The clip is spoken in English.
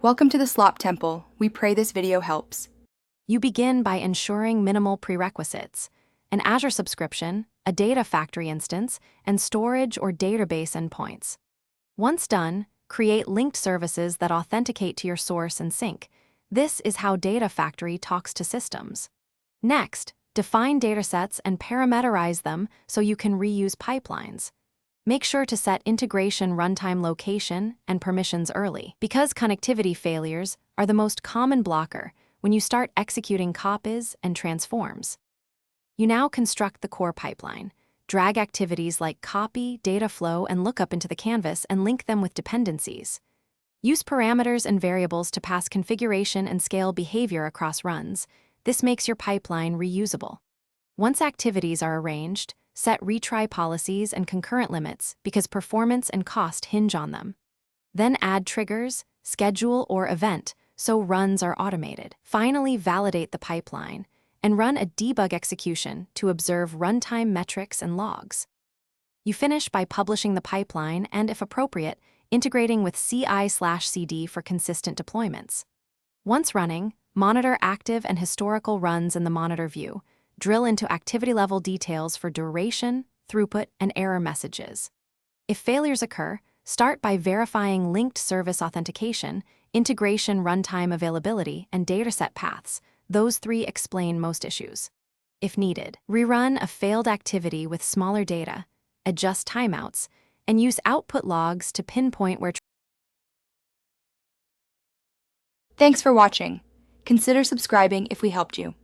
Welcome to the Slop Temple. We pray this video helps. You begin by ensuring minimal prerequisites: an Azure subscription, a Data Factory instance, and storage or database endpoints. Once done, create linked services that authenticate to your source and sync. This is how Data Factory talks to systems. Next, define datasets and parameterize them so you can reuse pipelines. Make sure to set integration runtime location and permissions early, because connectivity failures are the most common blocker when you start executing copies and transforms. You now construct the core pipeline. Drag activities like copy, data flow, and lookup into the canvas and link them with dependencies. Use parameters and variables to pass configuration and scale behavior across runs. This makes your pipeline reusable. Once activities are arranged, set retry policies and concurrent limits because performance and cost hinge on them. Then add triggers, schedule, or event so runs are automated. Finally, validate the pipeline and run a debug execution to observe runtime metrics and logs. You finish by publishing the pipeline and, if appropriate, integrating with CI/CD for consistent deployments. Once running, monitor active and historical runs in the monitor view. Drill into activity-level details for duration, throughput, and error messages. If failures occur, start by verifying linked service authentication, integration runtime availability, and dataset paths. Those three explain most issues. If needed, rerun a failed activity with smaller data, adjust timeouts, and use output logs to pinpoint where. Thanks for watching. Consider subscribing if we helped you.